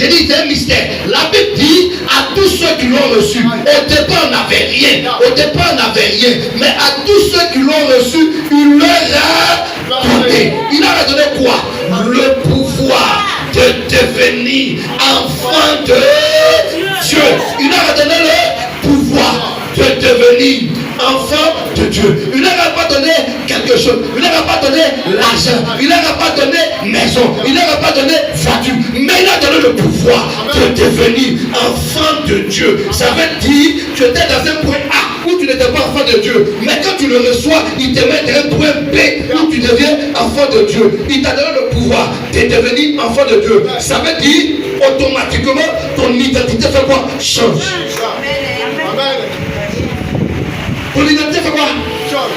J'ai dit, c'est un mystère. La Bible dit à tous ceux qui l'ont reçu. Au départ, on n'avait rien. Au départ, on n'avait rien. Mais à tous ceux qui l'ont reçu, il leur a donné. Il leur a donné quoi? Le pouvoir de devenir enfant de Dieu. Il leur a donné le pouvoir de devenir enfant de Dieu. Il ne leur a pas donné quelque chose. Il ne leur a pas donné l'argent. Il ne leur a pas donné maison. Il ne leur a pas donné voiture. Mais il a donné le pouvoir de devenir enfant de Dieu. Ça veut dire que tu étais dans un point A où tu n'étais pas enfant de Dieu. Mais quand tu le reçois, il te met dans un point B où tu deviens enfant de Dieu. Il t'a donné le pouvoir de devenir enfant de Dieu. Ça veut dire automatiquement ton identité fait quoi? Change. Amen. Ton identité fait quoi?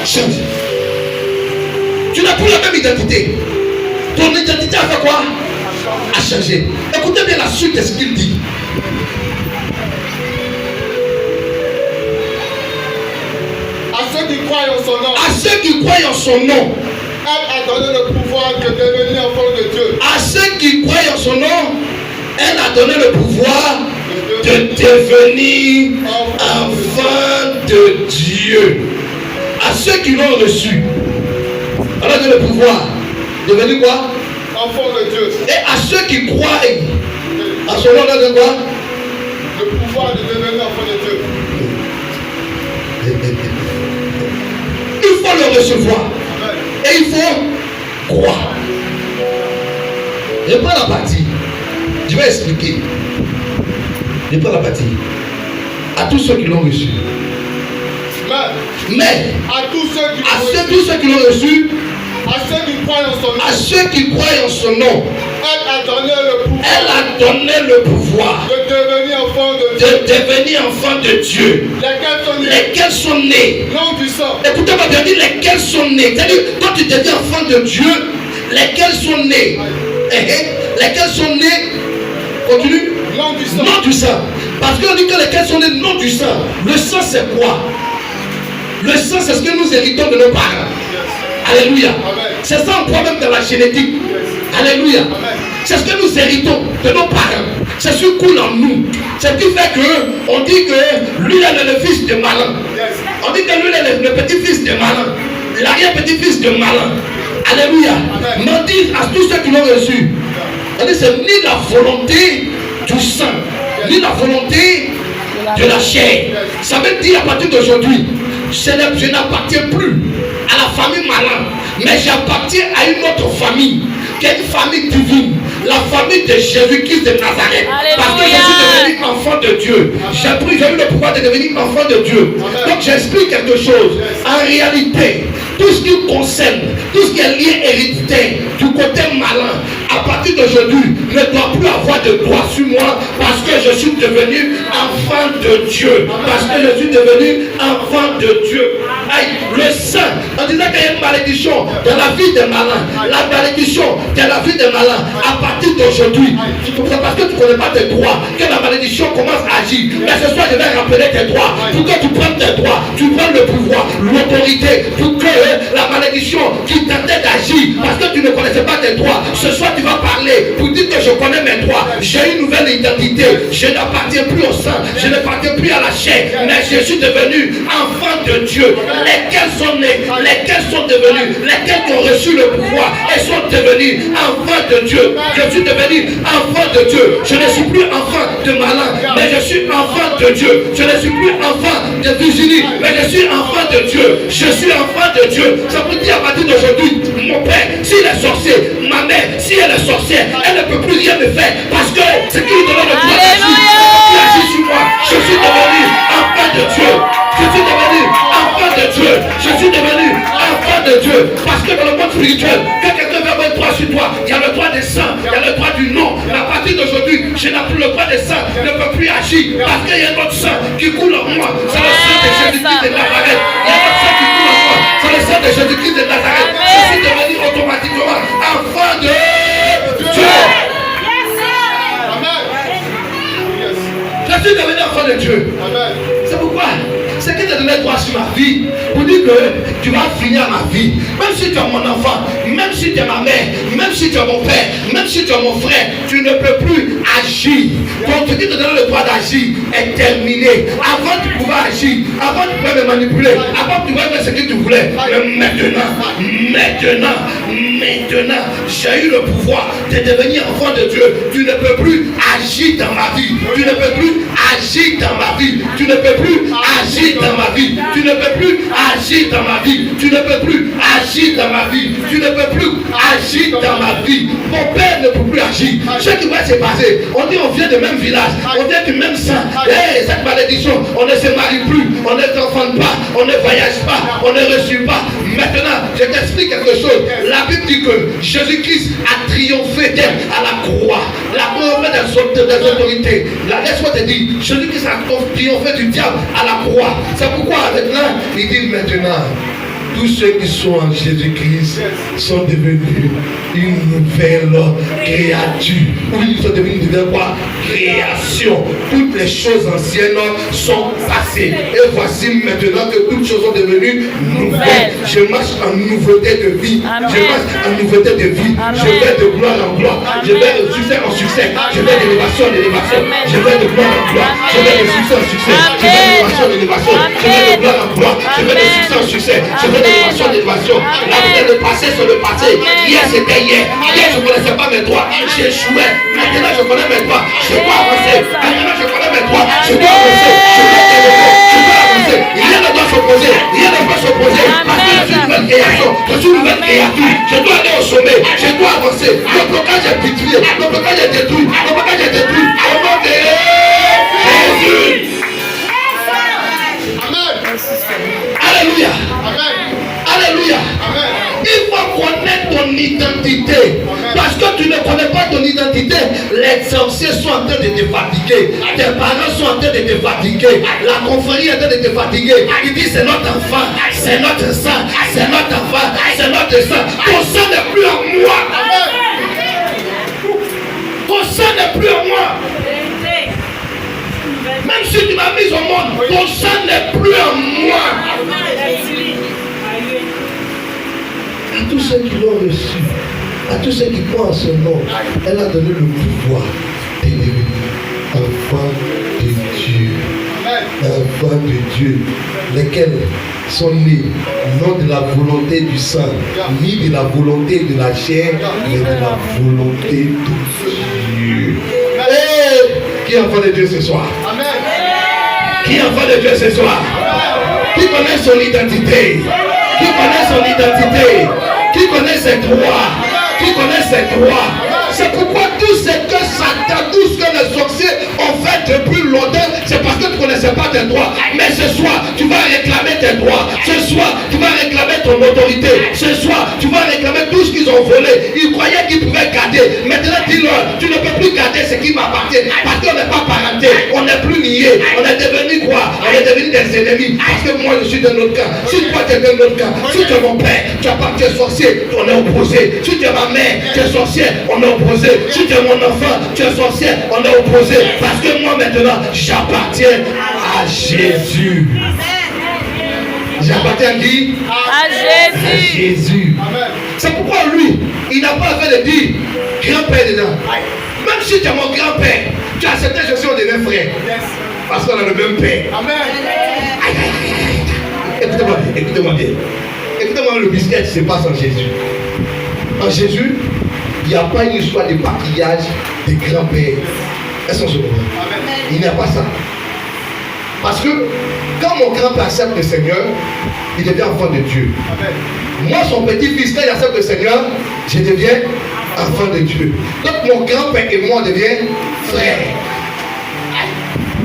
Change. Tu n'as plus la même identité. Ton identité a fait quoi? A changé. Écoutez bien la suite de ce qu'il dit. À ceux qui croient en son nom. À ceux qui croient en son nom. Elle a donné le pouvoir de devenir enfant de Dieu. À ceux qui croient en son nom, elle a donné le pouvoir de devenir enfant de Dieu. À ceux qui l'ont reçu, elle a donné le pouvoir de devenir quoi? Enfant de Dieu. Et à ceux qui croient à son nom, elle a donné quoi? Le pouvoir de devenir enfant de Dieu. Il faut le recevoir. Et il faut croire. Je prends la partie. Je vais expliquer. Je prends la partie. À tous ceux qui l'ont reçu. Mais à tous ceux qui l'ont reçu. À ceux qui croient en son nom. À ceux qui croient en son nom. Elle a donné le pouvoir. Elle a donné le pouvoir de devenir enfant de Dieu. De devenir enfant de Dieu. Lesquels sont nés. Non du sang. Écoutez-moi bien, dit lesquels sont nés. C'est-à-dire, quand tu deviens enfant de Dieu, lesquels sont nés. Lesquels sont nés. Continue. Non du sang. Non du sang. Parce qu'on dit que lesquels sont nés non du sang. Le sang c'est quoi? Le sang c'est ce que nous héritons de nos parents. Alléluia. C'est ça on croit même dans la génétique. Alléluia. C'est ce que nous héritons de nos parents. C'est ce qui coule en nous. C'est ce qui fait que on dit que lui est le fils de Malin. On dit que lui est le petit-fils de Malin. L'arrière-petit-fils de Malin. Alléluia. Mais on dit à tous ceux qui l'ont reçu. On dit c'est ni la volonté du sang, ni la volonté de la chair. Ça veut dire à partir d'aujourd'hui, je n'appartiens plus à la famille Malin, mais j'appartiens à une autre famille, qui est une famille divine, la famille de Jésus-Christ de Nazareth. Alléluia. Parce que je suis devenu enfant de Dieu. J'ai eu le pouvoir de devenir enfant de Dieu. Donc j'explique quelque chose. En réalité, tout ce qui concerne, tout ce qui est lié héréditaire, du côté malin, à partir d'aujourd'hui, ne doit plus avoir de droit sur moi parce que je suis devenu enfant de Dieu. Parce que je suis devenu enfant de Dieu. Aïe, le sang, on disait qu'il y a une malédiction dans la vie des malins. La malédiction dans la vie des malins, à partir d'aujourd'hui, c'est parce que tu ne connais pas tes droits que la malédiction commence à agir. Mais ce soir, je vais rappeler tes droits. Pour que tu prennes tes droits, tu prends le pouvoir, l'autorité, pour que la malédiction qui tentait d'agir, parce que tu ne connaissais pas tes droits, ce soir tu vas parler pour dire que je connais mes droits, j'ai une nouvelle identité, je n'appartiens plus au sang, je n'appartiens plus à la chair, mais je suis devenu enfant de Dieu. Lesquels sont nés, lesquels sont devenus, lesquels ont reçu le pouvoir et sont devenus enfants de Dieu. Je suis devenu enfant de Dieu. Je ne suis plus enfant de Malin, mais je suis enfant de Dieu. Je ne suis plus enfant de Virginie, mais je suis enfant de Dieu. Je suis enfant de Dieu. Ça veut dire à partir d'aujourd'hui, mon père, s'il est sorcier, ma mère, si elle est sorcière, elle ne peut plus rien me faire parce que c'est qui lui donne le pouvoir d'agir. Il agit sur moi. Je suis devenu enfant de Dieu. Je suis devenu enfant de Dieu. Je suis devenu enfant de Dieu. Parce que dans le monde spirituel, quand quelqu'un veut avoir un droit sur toi, il y a le droit des saints, il y a le droit du nom. Mais à partir d'aujourd'hui, je n'ai plus le droit des saints, je ne peux plus agir parce qu'il y a un autre sang qui coule en moi. C'est le sang de Jésus-Christ de Nazareth. Il y a un autre sang qui coule en moi. C'est le sang de Jésus-Christ de Nazareth. Je suis devenu automatiquement enfant de Dieu. Je suis devenu enfant de Dieu. C'est pourquoi c'est qui te donne droit sur ma vie pour dire que tu vas finir ma vie. Même si tu es mon enfant, même même si tu es ma mère, même si tu es mon père, même si tu es mon frère, tu ne peux plus agir. Donc ce qui te donne le droit d'agir est terminé. Avant tu pouvais agir, avant tu pouvais me manipuler, avant tu pouvais faire ce que tu voulais. Mais maintenant, j'ai eu le pouvoir de devenir enfant de Dieu. Tu ne peux plus agir dans ma vie. Tu ne peux plus agir dans ma vie. Tu ne peux plus agir dans ma vie. Tu ne peux plus agir dans ma vie. Tu ne peux plus agir dans ma vie. Tu ne peux plus agir dans ma vie. Mon père ne peut plus agir. Ce qui va se passer, on dit on vient du même village, on vient du même sang. Hey, cette malédiction, on ne se marie plus, on ne s'enfante pas, on ne voyage pas, on ne reçoit pas. Maintenant, je t'explique quelque chose. La Bible dit que Jésus-Christ a triomphé d'elle à la croix. La croix des autorités. Laisse-moi te dire, Jésus-Christ a triomphé du diable à la croix. C'est pourquoi maintenant, il dit maintenant, tous ceux qui sont en Jésus-Christ sont devenus une nouvelle créature. Oui, ils sont devenus une nouvelle quoi? Création. Toutes les choses anciennes sont passées. Et voici maintenant que toutes choses sont devenues nouvelles. Je marche en nouveauté de vie. Amen. Je marche en nouveauté de vie. Amen. Je vais de gloire en gloire. Amen. Je vais de succès en succès. Amen. Je vais d'élévation en élévation. Amen. Je vais de gloire en gloire. Amen. Je vais de succès en succès. Amen. Je vais d'élévation en élévation. Amen. Je vais de gloire en gloire. Amen. Je vais de succès en succès. Je vais d'élévation en élévation. La vie de passé sur le passé. Hier c'était hier. Hier je ne connaissais pas mes droits. J'ai échoué. Maintenant je connais mes droits. Je dois avancer. Maintenant je connais mes droits. Je dois avancer. Je dois élever. Je dois avancer. Rien ne doit s'opposer. Rien ne peut s'opposer. Parce que je suis une nouvelle création. Je suis une nouvelle créature. Je dois aller au sommet. Je dois avancer. Le blocage est détruit. Le blocage est détruit. Le blocage est détruit. Au nom de Jésus. Amen. Alléluia. Amen. Alléluia. Amen. Il faut connaître ton identité. Parce que tu ne connais pas ton identité, les sorciers sont en train de te fatiguer. Tes parents sont en train de te fatiguer. La confrérie est en train de te fatiguer. Il dit c'est notre enfant, c'est notre sang, c'est notre enfant, c'est notre sang. Ton sang n'est plus en moi. Ton sang n'est plus en moi. Même si tu m'as mis au monde, ton sang n'est plus en moi. À tous ceux qui l'ont reçu, à tous ceux qui croient en son nom, elle a donné le pouvoir de devenir enfants de Dieu. Enfants de Dieu, lesquels sont nés non de la volonté du sang, ni de la volonté de la chair, mais de la volonté de Dieu. Hey, qui est enfant de Dieu ce soir? Amen. Qui est enfant de Dieu ce soir? Qui connaît son identité? Qui connaît son identité? Qui connaît ses droits? Qui connaît ses droits? C'est pourquoi tout ce que Satan, tout ce que les sorciers ont fait depuis longtemps, c'est parce que tu ne connaissais pas tes droits. Mais ce soir, tu vas réclamer tes droits. Ce soir, tu vas réclamer ton autorité. Ce soir, tu vas réclamer tout ce qu'ils ont volé. Ils croyaient qu'ils pouvaient garder. Maintenant, dis-leur, tu ne peux plus garder ce qui m'appartient. Parce qu'on n'est pas parenté. On n'est plus liés. On est devenu quoi? On est devenu des ennemis. Parce que moi, je suis d'un autre camp. Si toi, tu es d'un autre camp. Si tu es mon père, tu es sorcier, on est opposé. Si tu es ma mère, tu es sorcier, on est opposé. Si tu es mon enfant, tu es sorcier, on est opposé. Parce que moi maintenant, j'appartiens à Jésus. J'appartiens à qui? À Jésus. À Jésus. C'est pourquoi lui, il n'a pas fait de dire grand-père dedans. Même si tu es mon grand-père, tu as accepté Jésus, on devient frère. Parce qu'on a le même père. Amen. Écoutez-moi bien, écoutez-moi bien. Écoutez-moi le mystère qui se passe en Jésus. En Jésus, il n'y a pas une histoire de patrillage de grand-père. Est-ce qu'on se comprend? Il n'y a pas ça. Parce que quand mon grand-père accepte le Seigneur, il devient enfant de Dieu. Amen. Moi, son petit-fils, quand il accepte le Seigneur, je deviens enfant de Dieu. Donc mon grand-père et moi deviennent frères.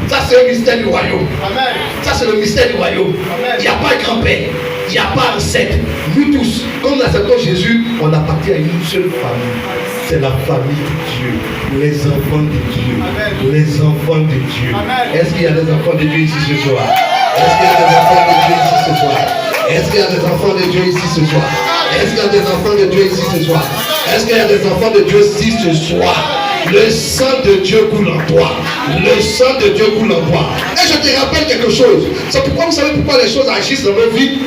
Ça, c'est le mystère du royaume. Amen. Ça, c'est le mystère du royaume. Amen. Il n'y a pas de grand-père. Il n'y a pas ancêtre. Nous tous, quand nous acceptons Jésus, on appartient à une seule famille. C'est la famille de Dieu. Les enfants de Dieu. Amen. Les enfants de Dieu. Est-ce qu'il y a des enfants de Dieu ici ce soir? Est-ce qu'il y a des enfants de Dieu ici ce soir? Est-ce qu'il y a des enfants de Dieu ici ce soir? Est-ce qu'il y a des enfants de Dieu ici ce soir? Est-ce qu'il y a des enfants de Dieu ici ce soir? Le sang de Dieu coule en toi. Le sang de Dieu coule en toi. Et je te rappelle quelque chose. C'est pourquoi vous savez pourquoi les choses agissent dans nos vies.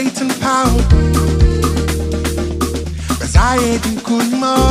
weight and power. Reside in Kunma.